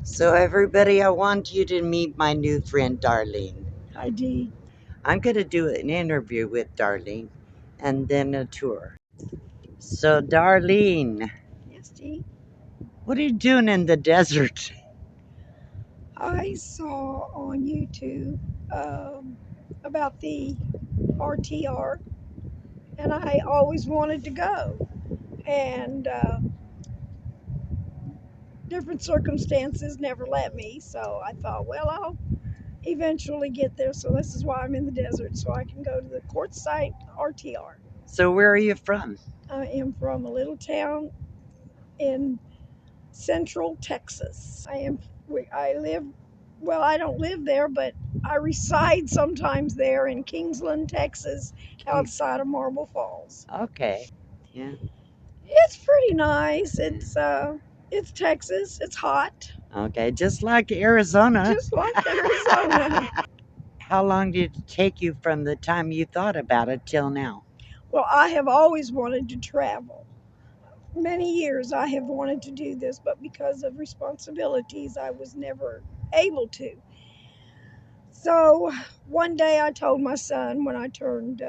So everybody, I want you to meet my new friend Darlene. Hi, Dee. I'm going to do an interview with Darlene and then a tour. So Darlene, Yes, Dee. what are you doing in the desert? I saw on YouTube about the RTR, and I always wanted to go. And different circumstances never let me, so I thought, well, I'll eventually get there. So this is why I'm in the desert, so I can go to the Quartzsite RTR. So where are you from? I am from a little town in central Texas. I live, well, I don't live there, but I reside sometimes there in Kingsland, Texas, outside of Marble Falls. Okay. Yeah. It's pretty nice. It's Texas. It's hot, Okay, just like Arizona. just like Arizona. How long did it take you from the time you thought about it till now? Well, I have always wanted to travel. Many years I have wanted to do this, but because of responsibilities, I was never able to. So one day I told my son when I turned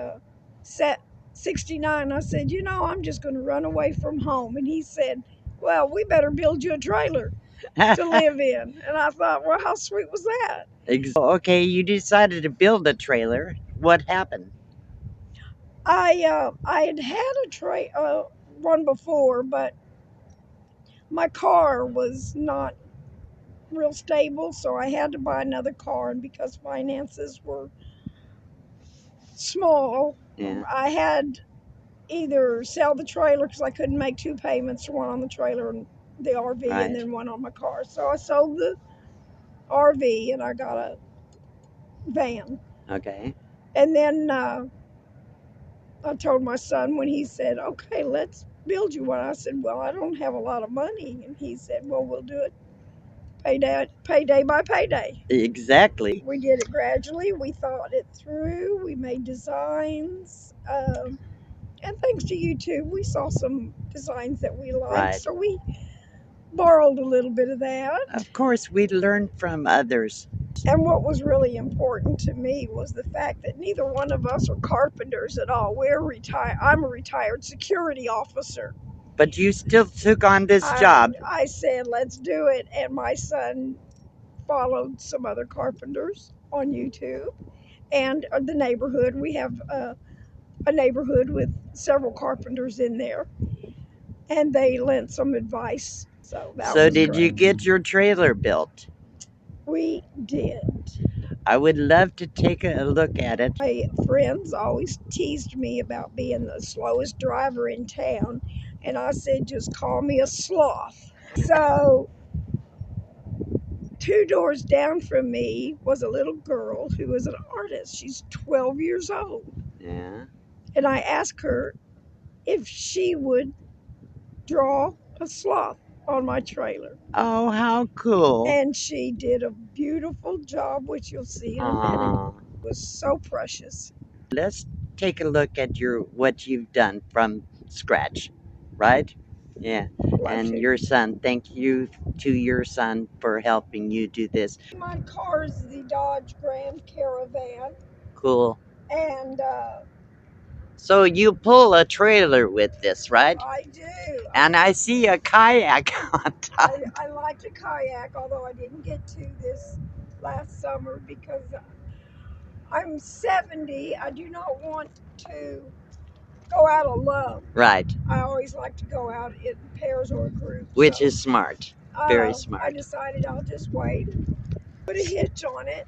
69, I said, I'm just going to run away from home. And he said, well, we better build you a trailer to live in. And I thought, well, how sweet was that? Okay, you decided to build a trailer. What happened? I had had one before, but my car was not real stable, so I had to buy another car. And because finances were small, Yeah. I had either sell the trailer because I couldn't make two payments, one on the trailer and the RV, Right. and then one on my car. So I sold the RV and I got a van. Okay. And then I told my son when he said, okay, let's build you one. I said, well, I don't have a lot of money. And he said, well, we'll do it payday by payday. Exactly. We did it gradually. We thought it through. We made designs. And thanks to YouTube, we saw some designs that we liked. Right. So we borrowed a little bit of that. Of course, we learn from others. And what was really important to me was the fact that neither one of us are carpenters at all. We're retired. I'm a retired security officer. But you still took on this job. I said, let's do it. And my son followed some other carpenters on YouTube and the neighborhood. We have a neighborhood with several carpenters in there, and they lent some advice. So did you get your trailer built? We did. I would love to take a look at it. My friends always teased me about being the slowest driver in town, and I said, just call me a sloth. So, two doors down from me was a little girl who was an artist. She's 12 years old. Yeah. And I asked her if she would draw a sloth on my trailer. Oh, how cool. And she did a beautiful job, which you'll see in a minute. It was so precious. Let's take a look at what you've done from scratch, right? Yeah. And your son, thank you to your son for helping you do this. My car is the Dodge Grand Caravan. Cool. And so you pull a trailer with this, right? I do. And I see a kayak on top. I like to kayak, although I didn't get to this last summer because I'm 70. I do not want to go out alone. Right. I always like to go out in pairs or groups. Which is smart. Very I smart. decided I'll just wait, put a hitch on it,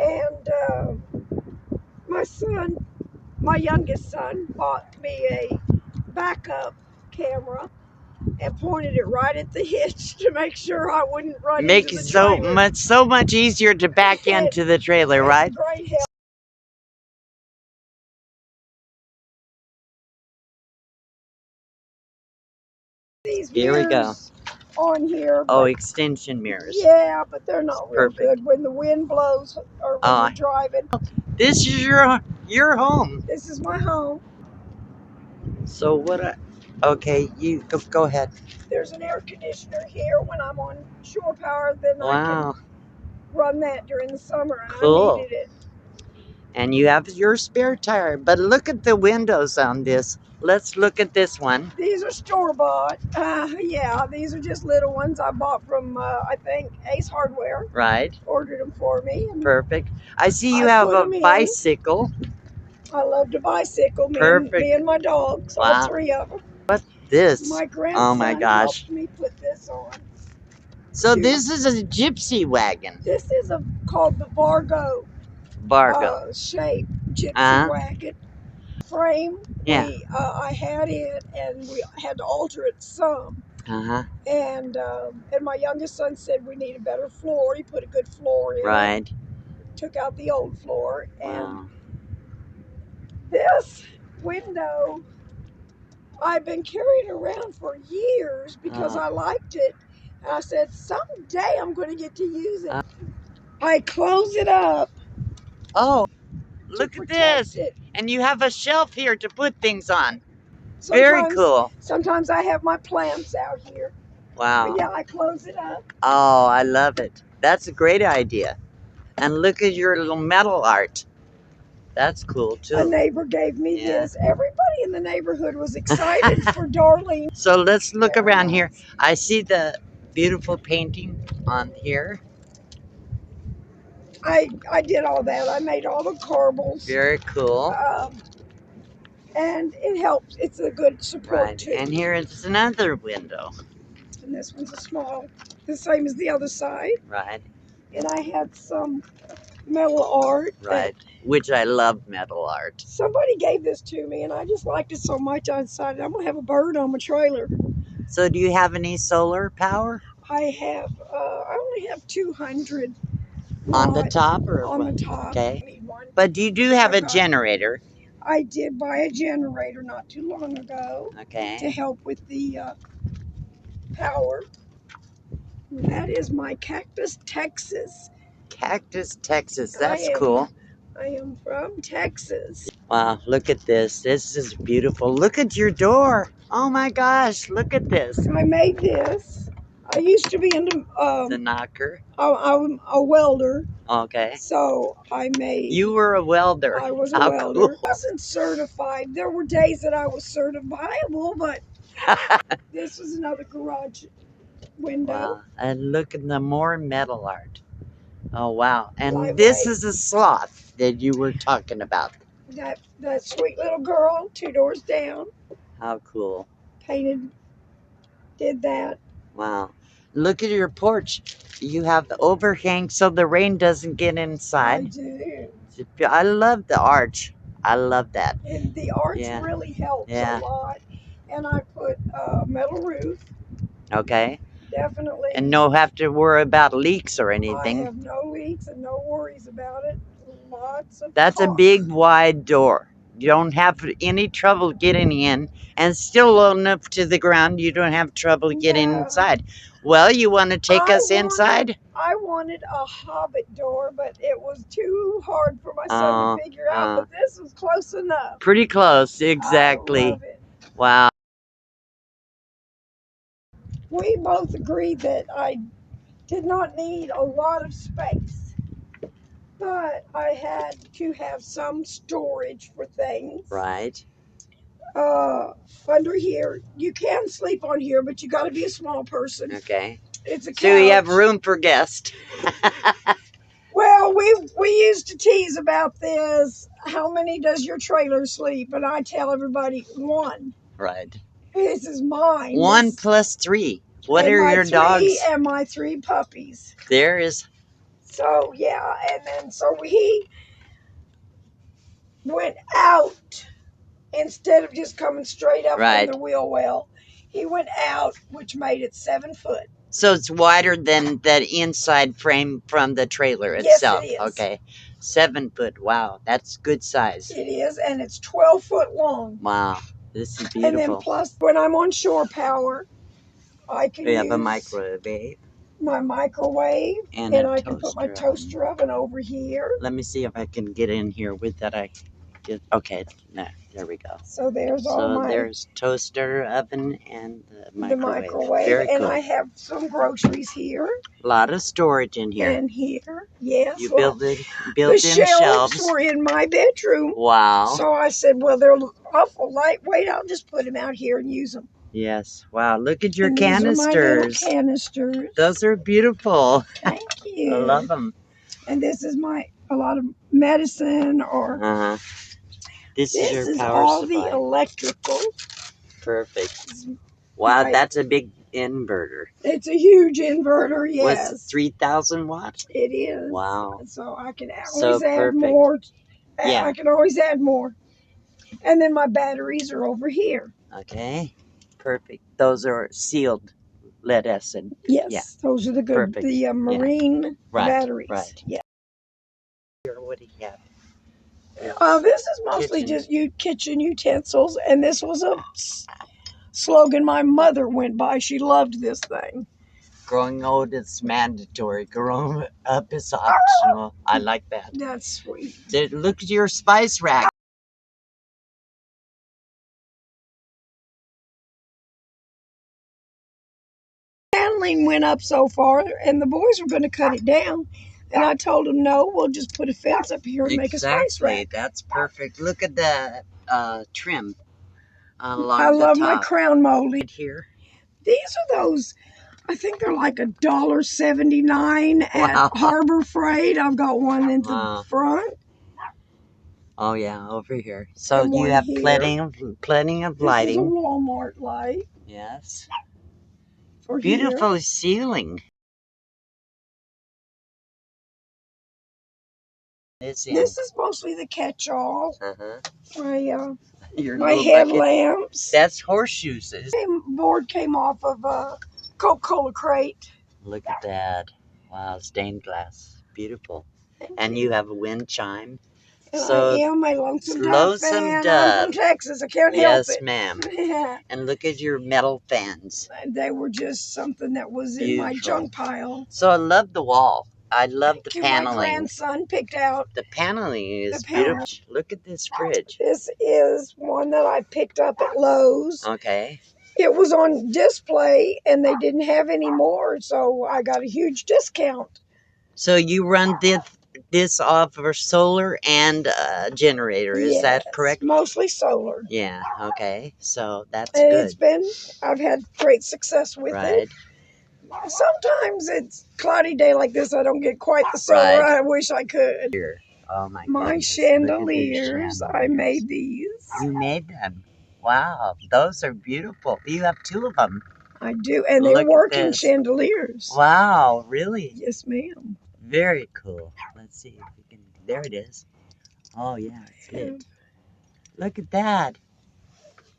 and my youngest son, bought me a backup camera and pointed it right at the hitch to make sure I wouldn't run into the trailer. Makes so much easier to back into the trailer, right? Great help. These Here we go. On here. Oh, extension mirrors. Yeah, but they're not real perfect. good when the wind blows or when you're driving. This is your home. This is my home. So what Okay, you go ahead. There's an air conditioner here when I'm on shore power, then I can Wow, run that during the summer, and I cool. needed it. And you have your spare tire. But look at the windows on this. Let's look at this one. These are store-bought. Yeah, these are just little ones I bought from, I think, Ace Hardware. Right. Ordered them for me. And Perfect. I see you I have put a them in. bicycle. I love to bicycle, me Perfect. and my dogs, all Wow. three of them. What's this? My Oh my grandson gosh. helped me put this on. So this is a gypsy wagon. This is called the Vardo Vargo. shape gypsy wagon. Frame, Yeah. I had it, and we had to alter it some. Uh-huh. And my youngest son said we need a better floor. He put a good floor in it. Right. Took out the old floor, and Wow. this window I've been carrying around for years because I liked it. And I said, someday I'm going to get to use it. I close it up. Oh, look at this. It. And you have a shelf here to put things on. Sometimes, very cool. Sometimes I have my plants out here. Wow. But yeah, I close it up. Oh, I love it. That's a great idea. And look at your little metal art. That's cool too. A neighbor gave me this. Everybody in the neighborhood was excited for Darlene. So let's look around here. I see the beautiful painting on here. I did all that. I made all the corbels. Very cool. And it helps. It's a good support too. And here is another window. And this one's a small, the same as the other side. Right. And I had some metal art. Right. Which I love metal art. Somebody gave this to me, and I just liked it so much I decided I'm going to have a bird on my trailer. So do you have any solar power? I have, I only have 200. On the top or on what? the top. Okay. But you do have a generator. I did buy a generator not too long ago. Okay. To help with the power. That is my Cactus, Texas. Cactus, Texas. That's cool. I am from Texas. Wow, look at this. This is beautiful. Look at your door. Oh my gosh, look at this. I made this. I used to be into the knocker. I'm a welder. Okay. So I made. You were a welder. I was a welder. Cool. I wasn't certified. There were days that I was certifiable, but this was another garage window. Wow. And look at the more metal art. Oh wow. And lightweight. This is a sloth that you were talking about. That sweet little girl, 2 doors down. How cool. Painted, did that. Wow. Look at your porch. You have the overhang so the rain doesn't get inside. I do. I love the arch. I love that. And the arch really helps a lot. And I put a metal roof. Okay. Definitely. And no have to worry about leaks or anything. I have no leaks and no worries about it. Lots of That's a big wide door. You don't have any trouble getting in, and still low enough to the ground you don't have trouble getting inside. Well, you want to take us inside? I wanted a hobbit door, but it was too hard for my son to figure out, but this was close enough. Pretty close, exactly. I love it. Wow. We both agreed that I did not need a lot of space, but I had to have some storage for things. Right. Under here, you can sleep on here, but you got to be a small person. Okay. It's a couch. So we have room for guests. Well, we used to tease about this. How many does your trailer sleep? And I tell everybody 1. Right. This is mine. 1 plus 3. What are your dogs? And my 3 puppies. There is. So yeah, and then so he went out instead of just coming straight up from the wheel well. He went out, which made it 7 foot. So it's wider than that inside frame from the trailer itself. Yes, it is. Okay. 7 foot. Wow, that's good size. It is, and it's 12 foot long. Wow, this is beautiful. And then plus, when I'm on shore power, I can use a microwave. My microwave, and I can put my toaster oven over here. Let me see if I can get in here with that. Okay, no, there we go. So there's all So my there's toaster, oven, and the the microwave. microwave, Very and cool. I have some groceries here A lot of storage in here. and here. Yes, You well, built the in shelves were in my bedroom. Wow. So I said, well, they're awful lightweight. I'll just put them out here and use them. Yes. Wow. Look at your And these are my little canisters. canisters. Those are beautiful. Thank you. I love them. And this is a lot of medicine or. This is your is power all supply. the electrical. Perfect. Wow, that's a big inverter. It's a huge inverter, yes. Was 3,000 watts? It is. Wow. So I can So always add perfect. more. Yeah. I can always add more. And then my batteries are over here. Okay. Perfect. Those are sealed lead acid. Yes, Yeah. those are the good, Perfect. the marine batteries. Right. Yeah. Here, what do you have? This is mostly just kitchen utensils, and this was a slogan my mother went by. She loved this thing. Growing old is mandatory. Growing up is optional. I like that. That's sweet. Look at your spice rack. Paneling went up so far, and the boys were going to cut it down. And I told them, no, we'll just put a fence up here and make a spice rack. That's perfect. Look at the trim along I love the my top. crown molding. Here. These are those, I think they're like $1.79 at Harbor Freight. I've got one in the front. Oh yeah, over here. So And you one have here. plenty of This is a lighting. Walmart light Yes. for Beautiful here. ceiling. This is mostly the catch-all. My Your my little headlamps. bucket. That's horseshoes. Board came off of a Coca-Cola crate. Look at that. Wow, stained glass. Beautiful. And you have a wind chime. And So I am a lonesome dove fan. I'm from Texas. I can't help it. Yes, ma'am. And look at your metal fans. They were just something that was in my junk pile. So I love the wall. I love the paneling. My grandson picked out. The paneling is beautiful. Look at this fridge. This is one that I picked up at Lowe's. Okay. It was on display and they didn't have any more, so I got a huge discount. So you run this off of solar and generator, is that correct? Mostly solar. Yeah, okay. So that's and good. I've had great success with it. Sometimes it's cloudy day like this, I don't get quite the solar I wish I could. Here. Oh my goodness. Chandeliers, I made these. You made them. Wow, those are beautiful. You have two of them. I do, and they're working chandeliers. Wow, really? Yes, ma'am. Very cool. Let's see if we can. There it is. Oh yeah, it's lit. Look at that.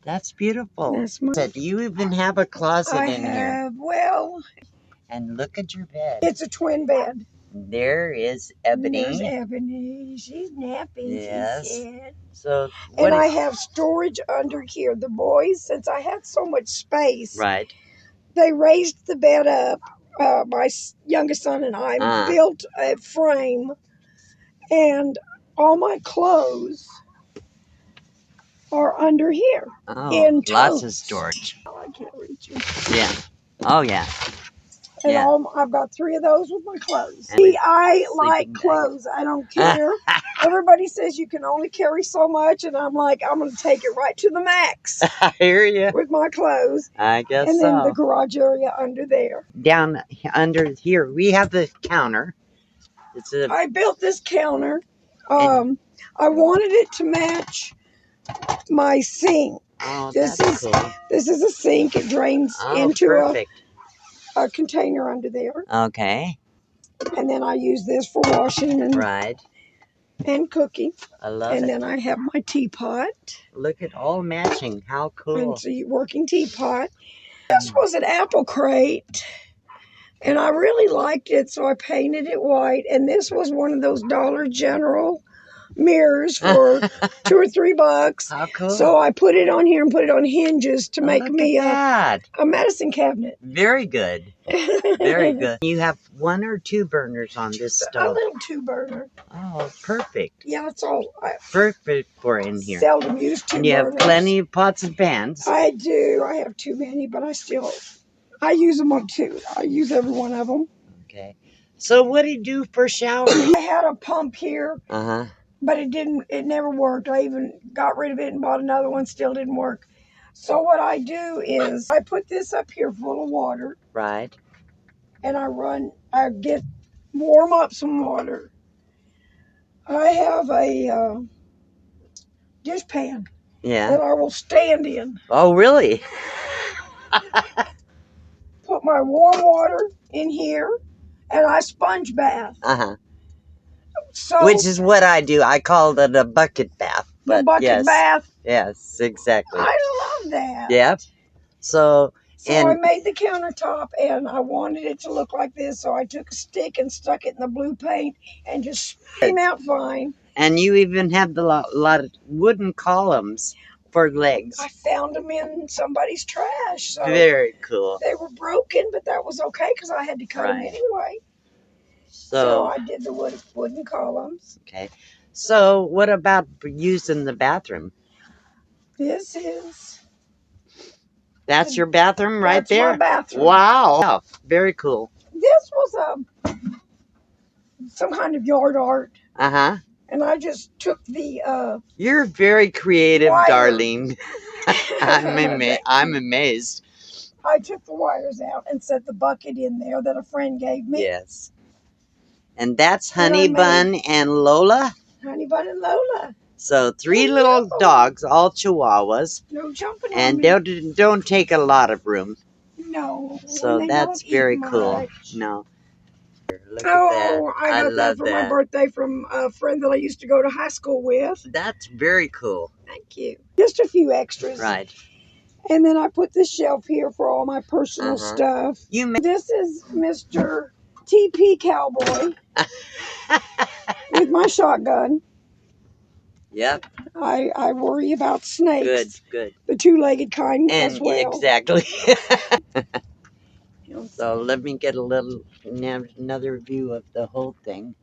That's beautiful. That's my. Do you even have a closet in here? Well. And look at your bed. It's a twin bed. There is Ebony. There's Ebony. She's napping. Yes. She said. So. And I have storage under here. The boys, since I had so much space. Right. They raised the bed up. My youngest son and I built a frame, and all my clothes are under here. Oh, lots of storage. Oh, I can't reach you. Yeah. Oh, yeah. And I've got 3 of those with my clothes. See, I like clothes. I don't care. Everybody says you can only carry so much, and I'm like, I'm going to take it right to the max. I hear you. With my clothes. I guess so. And then the garage area under there. Down under here, we have the counter. I built this counter. I wanted it to match my sink. Oh, that's cool. This is a sink. It drains into a container under there. Okay. And then I use this for washing and cooking. I love it. And then I have my teapot. Look at all matching. How cool. And see, working teapot. This was an apple crate. And I really liked it, so I painted it white. And this was one of those Dollar General mirrors for $2 or $3. How cool. So I put it on here and put it on hinges to make look me at that. a medicine cabinet. Very good. Very good. You have 1 or 2 burners on this A stove? little 2-burner. Oh, perfect. Yeah, that's all. Perfect for in here. Seldom use 2 And you have burners. plenty of pots and pans. I do. I have too many, but I use them on 2. I use every one of them. Okay. So what do you do for showers? I had a pump here, but it never worked. I even got rid of it and bought another one, still didn't work. So what I do is I put this up here full of water. Right. And I get warm up some water. I have a dishpan that I will stand in. Oh, really? Put my warm water in here, and I sponge bath. So which is what I do. I call it a bucket bath. The bucket bath. Yes, exactly. I love that. Yep. So I made the countertop, and I wanted it to look like this, so I took a stick and stuck it in the blue paint and just came out fine. And you even have the lot of wooden columns for legs. I found them in somebody's trash. So very cool. They were broken, but that was okay because I had to cut them anyway. So I did the wooden columns. Okay. So what about using the bathroom? That's your bathroom right there? That's my bathroom. Wow. Very cool. This was some kind of yard art. And I just took the You're very creative, wire. Darlene. I'm amazed. I took the wires out and set the bucket in there that a friend gave me. Yes. And that's Honey Bun and Lola? Honey Bun and Lola. So 3 little dogs, all Chihuahuas. No jumping on and me. they don't take a lot of room. No. So that's very cool. No. Look at that. I got that for my birthday from a friend that I used to go to high school with. That's very cool. Thank you. Just a few extras. Right. And then I put this shelf here for all my personal stuff. This is Mr. TP Cowboy with my shotgun. Yep. I worry about snakes. Good. The 2-legged kind as well. Exactly. So let me get another view of the whole thing.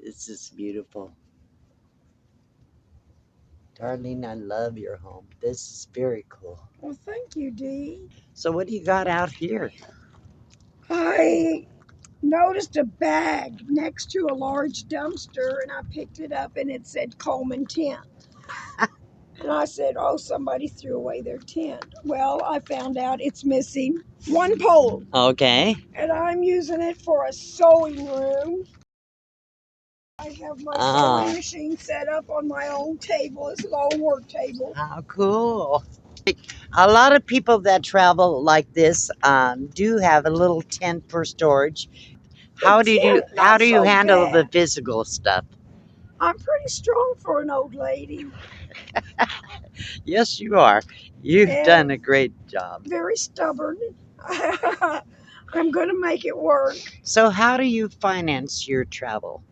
This is beautiful. Darlene, I love your home. This is very cool. Well, thank you, Dee. So what do you got out here? I noticed a bag next to a large dumpster, and I picked it up, and it said Coleman Tent. And I said, oh, somebody threw away their tent. Well, I found out it's missing 1 pole. Okay. And I'm using it for a sewing room. I have my sewing machine set up on my own table. It's an old work table. How cool. A lot of people that travel like this do have a little tent for storage. How do you handle the physical stuff? I'm pretty strong for an old lady. Yes, you are. You've done a great job. Very stubborn. I'm going to make it work. So how do you finance your travel?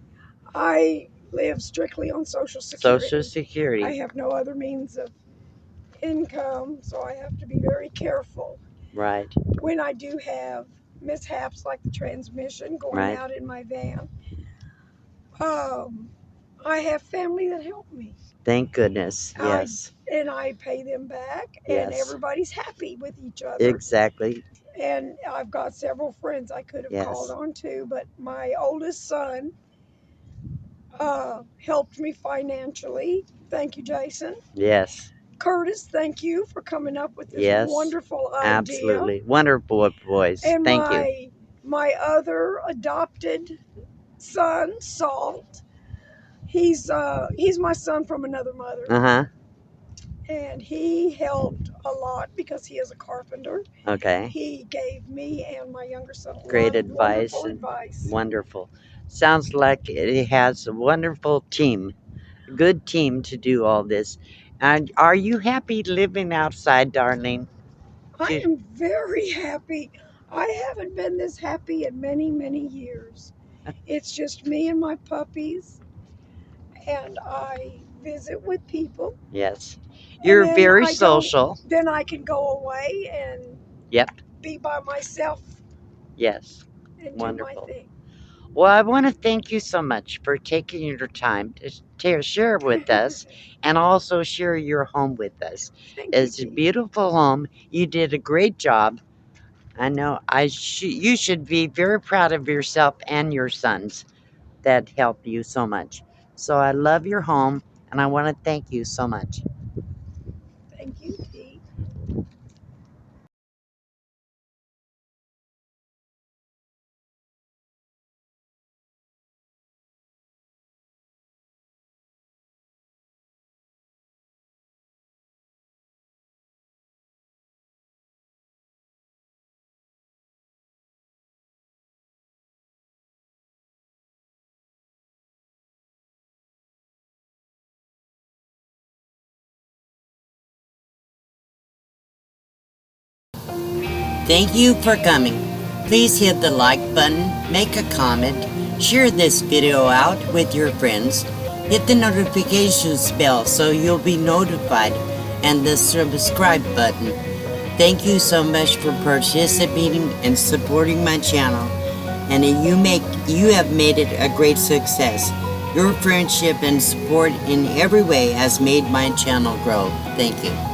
I live strictly on Social Security. Social Security. I have no other means of income, so I have to be very careful. Right. When I do have mishaps like the transmission going out in my van, I have family that help me. Thank goodness. Yes. And I pay them back, and everybody's happy with each other. Exactly. And I've got several friends I could have called on to, but my oldest son helped me financially. Thank you, Jason. Yes. Curtis, thank you for coming up with this wonderful idea. Absolutely. Wonderful boys. And thank you. My other adopted son, Salt, he's my son from another mother. And he helped a lot because he is a carpenter. Okay. He gave me and my younger son great advice. Wonderful. Sounds like it has a wonderful team. Good team to do all this. And are you happy living outside, Darlene? I am very happy. I haven't been this happy in many, many years. It's just me and my puppies. and I visit with people, Yes. and You're very social. then I can go away and Yep. be by myself Yes. and do my Wonderful. thing. Well, I want to thank you so much for taking your time to share with us and also share your home with us. Thank you, It's a T. beautiful home. You did a great job. I know you should be very proud of yourself and your sons that help you so much. So I love your home and I want to thank you so much. Thank you, T. Thank you for coming. Please hit the like button, make a comment, share this video out with your friends, hit the notifications bell so you'll be notified, and the subscribe button. Thank you so much for participating and supporting my channel, and you have made it a great success. Your friendship and support in every way has made my channel grow. Thank you.